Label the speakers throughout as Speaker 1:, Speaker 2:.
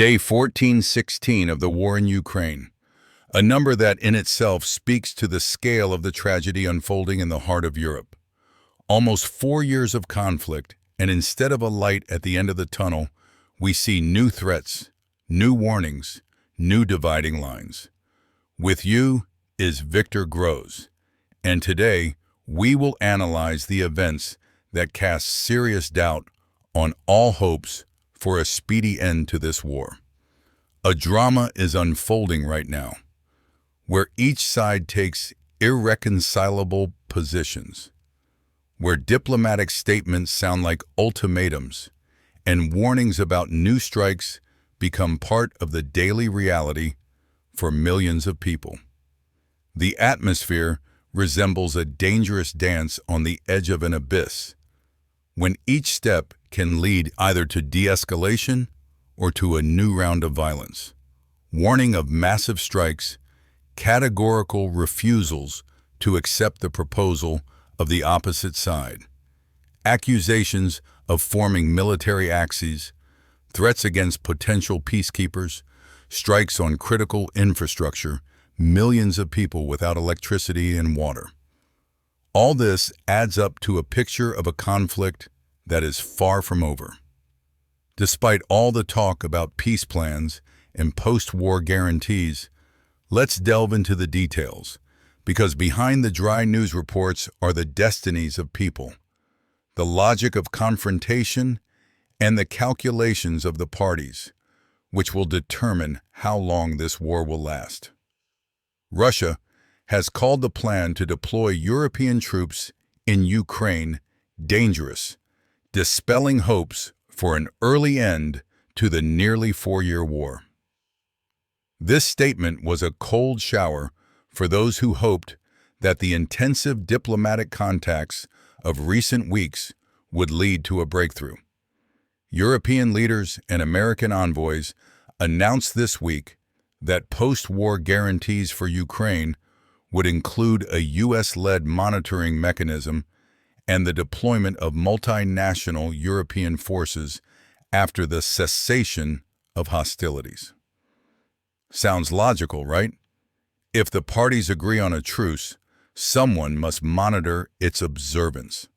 Speaker 1: Day 1416 of the war in Ukraine, a number that in itself speaks to the scale of the tragedy unfolding in the heart of Europe. Almost 4 years of conflict, and instead of a light at the end of the tunnel, we see new threats, new warnings, new dividing lines. With you is Victor Grosz, and today we will analyze the events that cast serious doubt on all hopes for a speedy end to this war. A drama is unfolding right now, where each side takes irreconcilable positions, where diplomatic statements sound like ultimatums, and warnings about new strikes become part of the daily reality for millions of people. The atmosphere resembles a dangerous dance on the edge of an abyss, when each step can lead either to de-escalation or to a new round of violence. Warning of massive strikes, categorical refusals to accept the proposal of the opposite side, accusations of forming military axes, threats against potential peacekeepers, strikes on critical infrastructure, millions of people without electricity and water. All this adds up to a picture of a conflict that is far from over. Despite all the talk about peace plans and post-war guarantees, let's delve into the details, because behind the dry news reports are the destinies of people, the logic of confrontation, and the calculations of the parties, which will determine how long this war will last. Russia has called the plan to deploy European troops in Ukraine dangerous, dispelling hopes for an early end to the nearly 4-year war. This statement was a cold shower for those who hoped that the intensive diplomatic contacts of recent weeks would lead to a breakthrough. European leaders and American envoys announced this week that post-war guarantees for Ukraine would include a U.S.-led monitoring mechanism and the deployment of multinational European forces after the cessation of hostilities. Sounds logical, right? If the parties agree on a truce, someone must monitor its observance.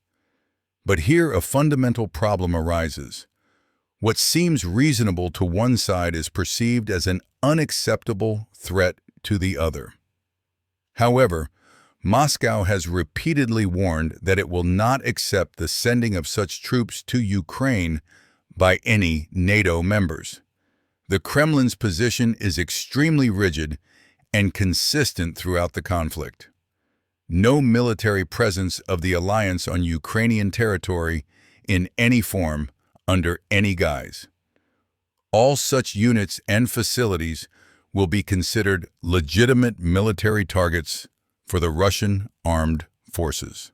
Speaker 1: But here a fundamental problem arises. What seems reasonable to one side is perceived as an unacceptable threat to the other. However, Moscow has repeatedly warned that it will not accept the sending of such troops to Ukraine by any NATO members. The Kremlin's position is extremely rigid and consistent throughout the conflict. No military presence of the alliance on Ukrainian territory in any form, under any guise. All such units and facilities will be considered legitimate military targets for the Russian armed forces.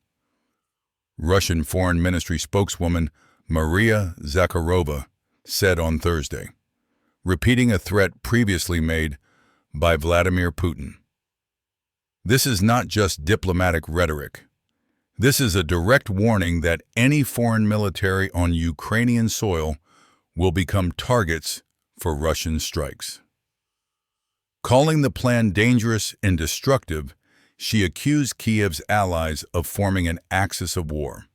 Speaker 1: Russian Foreign Ministry spokeswoman Maria Zakharova said on Thursday, repeating a threat previously made by Vladimir Putin. This is not just diplomatic rhetoric. This is a direct warning that any foreign military on Ukrainian soil will become targets for Russian strikes. Calling the plan dangerous and destructive, she accused Kiev's allies of forming an axis of war.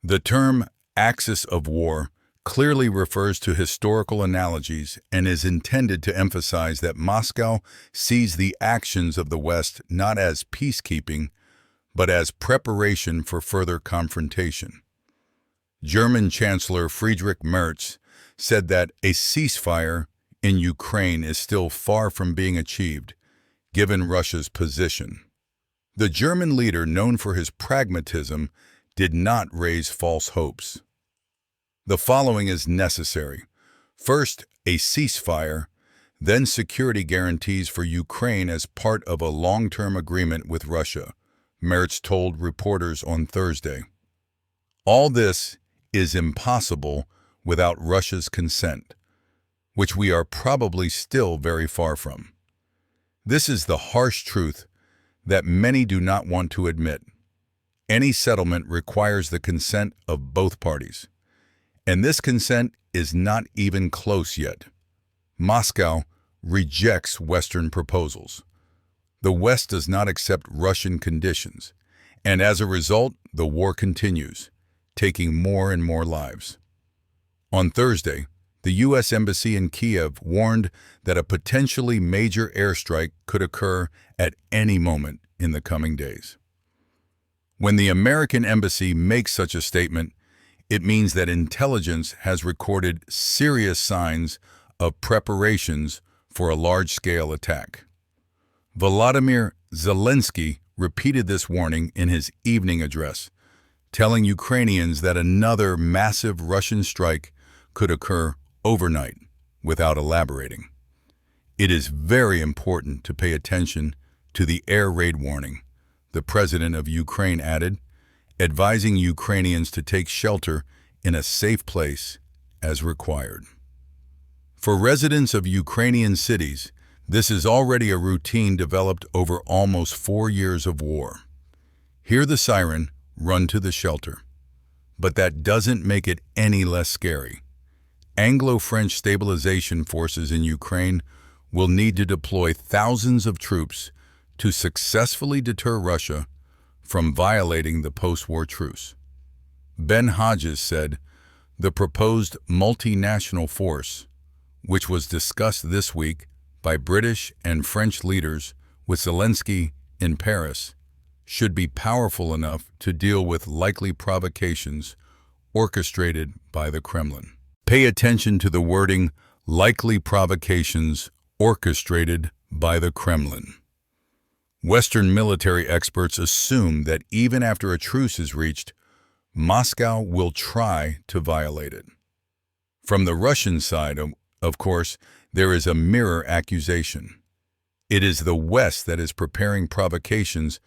Speaker 1: The term axis of war clearly refers to historical analogies and is intended to emphasize that Moscow sees the actions of the West not as peacekeeping, but as preparation for further confrontation. German Chancellor Friedrich Merz said that a ceasefire in Ukraine is still far from being achieved, given Russia's position. The German leader, known for his pragmatism, did not raise false hopes. The following is necessary. First, a ceasefire, then security guarantees for Ukraine as part of a long-term agreement with Russia, Merz told reporters on Thursday. All this is impossible without Russia's consent, which we are probably still very far from. This is the harsh truth that many do not want to admit. Any settlement requires the consent of both parties, and this consent is not even close yet. Moscow rejects Western proposals. The West does not accept Russian conditions, and as a result, the war continues, taking more and more lives. On Thursday, the U.S. Embassy in Kiev warned that a potentially major airstrike could occur at any moment in the coming days. When the American embassy makes such a statement, it means that intelligence has recorded serious signs of preparations for a large-scale attack. Volodymyr Zelensky repeated this warning in his evening address, telling Ukrainians that another massive Russian strike could occur overnight, without elaborating. It is very important to pay attention to the air raid warning, the president of Ukraine added, advising Ukrainians to take shelter in a safe place as required. For residents of Ukrainian cities, this is already a routine developed over almost 4 years of war. Hear the siren, run to the shelter. But that doesn't make it any less scary. Anglo-French stabilization forces in Ukraine will need to deploy thousands of troops to successfully deter Russia from violating the post-war truce. Ben Hodges said, the proposed multinational force, which was discussed this week by British and French leaders with Zelensky in Paris, should be powerful enough to deal with likely provocations orchestrated by the Kremlin. Pay attention to the wording, likely provocations orchestrated by the Kremlin. Western military experts assume that even after a truce is reached, Moscow will try to violate it. From the Russian side, of course, there is a mirror accusation. It is the West that is preparing provocations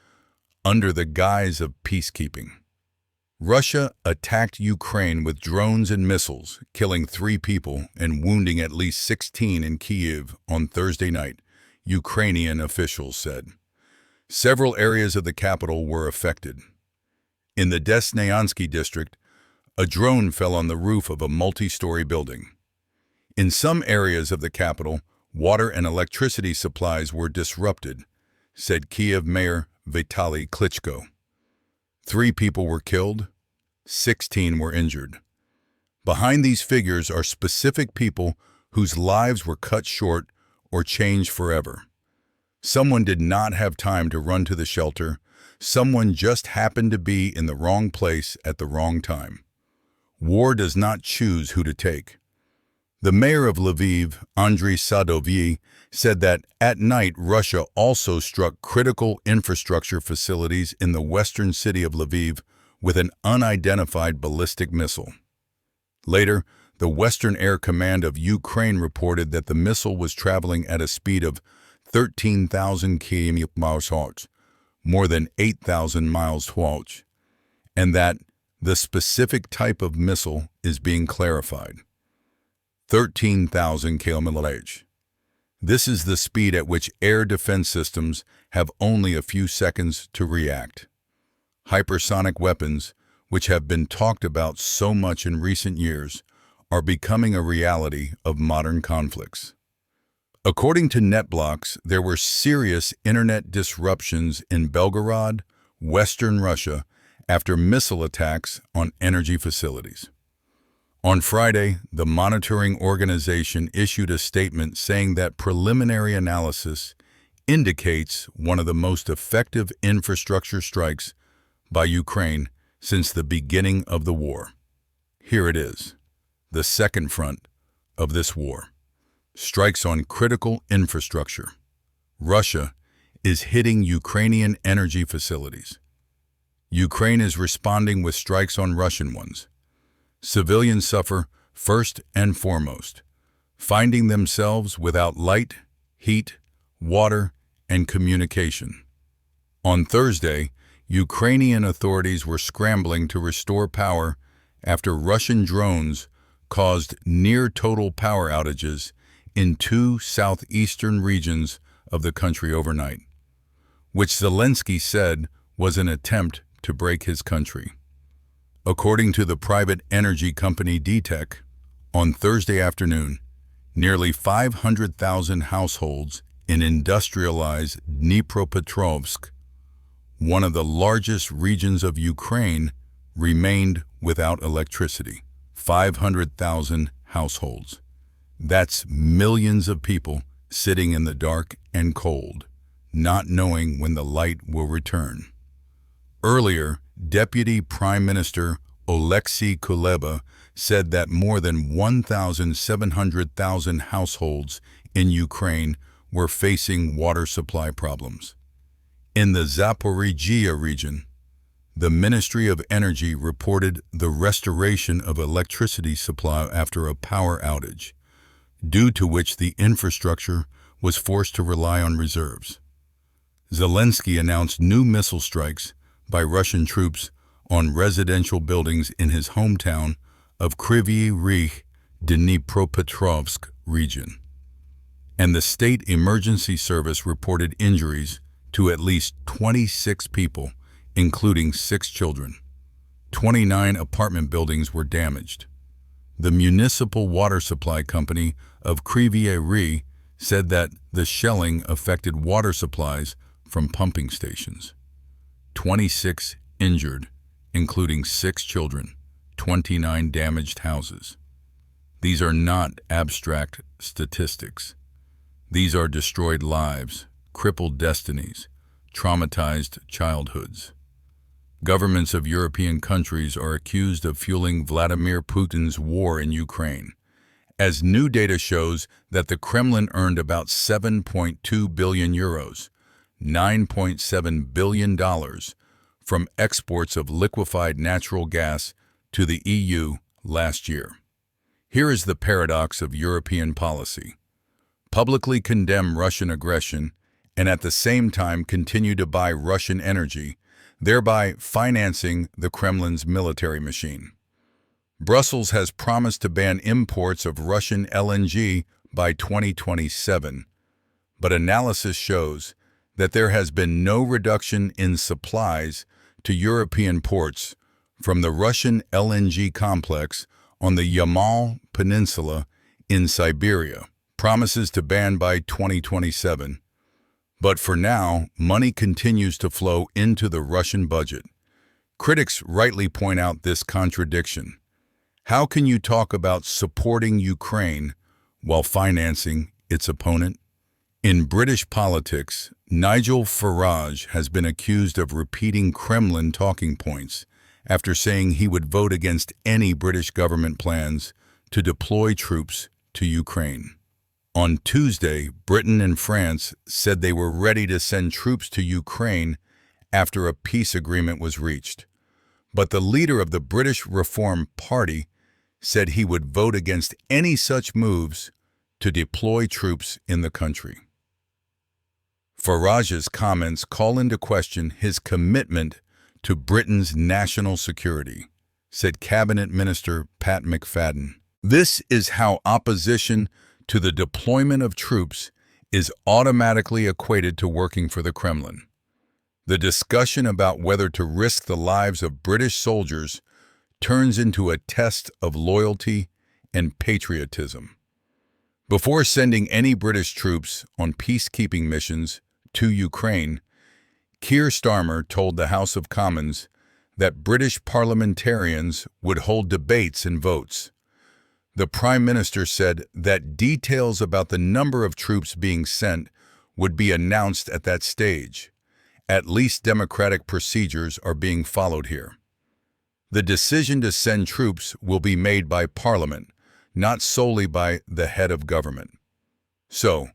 Speaker 1: under the guise of peacekeeping. Russia attacked Ukraine with drones and missiles, killing 3 people and wounding at least 16 in Kyiv on Thursday night, Ukrainian officials said. Several areas of the capital were affected. In the Desnyansky district, a drone fell on the roof of a multi-story building. In some areas of the capital, water and electricity supplies were disrupted, said Kyiv Mayor Vitaly Klitschko. 3 people were killed, 16 were injured. Behind these figures are specific people whose lives were cut short or changed forever. Someone did not have time to run to the shelter. Someone just happened to be in the wrong place at the wrong time. War does not choose who to take. The mayor of Lviv, Andriy Sadovyi, said that at night Russia also struck critical infrastructure facilities in the western city of Lviv with an unidentified ballistic missile. Later, the Western Air Command of Ukraine reported that the missile was traveling at a speed of 13,000 km/h, more than 8,000 miles per hour, and that the specific type of missile is being clarified. 13,000 km/h. This is the speed at which air defense systems have only a few seconds to react. Hypersonic weapons, which have been talked about so much in recent years, are becoming a reality of modern conflicts. According to NetBlocks, there were serious internet disruptions in Belgorod, Western Russia, after missile attacks on energy facilities. On Friday, the monitoring organization issued a statement saying that preliminary analysis indicates one of the most effective infrastructure strikes by Ukraine since the beginning of the war. Here it is, the second front of this war. Strikes on critical infrastructure. Russia is hitting Ukrainian energy facilities. Ukraine is responding with strikes on Russian ones. Civilians suffer first and foremost, finding themselves without light, heat, water, and communication. On Thursday, Ukrainian authorities were scrambling to restore power after Russian drones caused near-total power outages in 2 southeastern regions of the country overnight, which Zelensky said was an attempt to break his country. According to the private energy company DTEK, on Thursday afternoon, Nearly 500,000 households in industrialized Dnipropetrovsk, one of the largest regions of Ukraine, remained without electricity. 500,000 households. That's millions of people sitting in the dark and cold, not knowing when the light will return. Earlier, Deputy Prime Minister Oleksiy Kuleba said that more than 1,700,000 households in Ukraine were facing water supply problems. In the Zaporizhzhia region, the Ministry of Energy reported the restoration of electricity supply after a power outage, due to which the infrastructure was forced to rely on reserves. Zelensky announced new missile strikes by Russian troops on residential buildings in his hometown of Kryvyi Rih, Dnipropetrovsk region. And the State Emergency Service reported injuries to at least 26 people, including 6 children. 29 apartment buildings were damaged. The municipal water supply company of Kryvyi Rih said that the shelling affected water supplies from pumping stations. 26 injured, including 6 children, 29 damaged houses. These are not abstract statistics. These are destroyed lives, crippled destinies, traumatized childhoods. Governments of European countries are accused of fueling Vladimir Putin's war in Ukraine, as new data shows that the Kremlin earned about 7.2 billion euros, $9.7 billion, from exports of liquefied natural gas to the EU last year. Here is the paradox of European policy. Publicly condemn Russian aggression and at the same time continue to buy Russian energy, thereby financing the Kremlin's military machine. Brussels has promised to ban imports of Russian LNG by 2027, but analysis shows that there has been no reduction in supplies to European ports from the Russian LNG complex on the Yamal Peninsula in Siberia. Promises to ban by 2027. But for now, money continues to flow into the Russian budget. Critics rightly point out this contradiction. How can you talk about supporting Ukraine while financing its opponent? In British politics, Nigel Farage has been accused of repeating Kremlin talking points after saying he would vote against any British government plans to deploy troops to Ukraine. On Tuesday, Britain and France said they were ready to send troops to Ukraine after a peace agreement was reached. But the leader of the British Reform Party said he would vote against any such moves to deploy troops in the country. Farage's comments call into question his commitment to Britain's national security, said Cabinet Minister Pat McFadden. This is how opposition to the deployment of troops is automatically equated to working for the Kremlin. The discussion about whether to risk the lives of British soldiers turns into a test of loyalty and patriotism. Before sending any British troops on peacekeeping missions to Ukraine, Keir Starmer told the House of Commons that British parliamentarians would hold debates and votes. The Prime Minister said that details about the number of troops being sent would be announced at that stage. At least democratic procedures are being followed here. The decision to send troops will be made by Parliament, not solely by the head of government. So,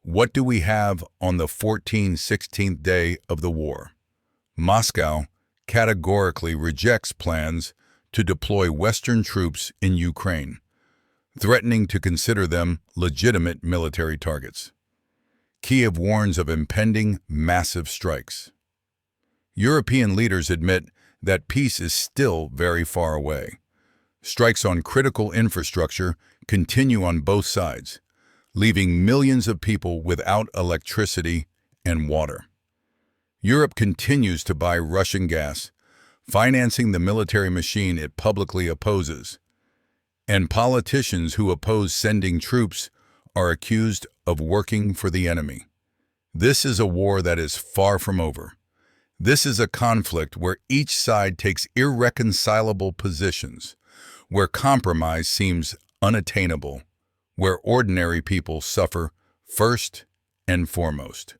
Speaker 1: what do we have on the 16th day of the war? Moscow categorically rejects plans to deploy Western troops in Ukraine, threatening to consider them legitimate military targets. Kiev warns of impending massive strikes. European leaders admit that peace is still very far away. Strikes on critical infrastructure continue on both sides, leaving millions of people without electricity and water. Europe continues to buy Russian gas, financing the military machine it publicly opposes. And politicians who oppose sending troops are accused of working for the enemy. This is a war that is far from over. This is a conflict where each side takes irreconcilable positions, where compromise seems unattainable, where ordinary people suffer first and foremost.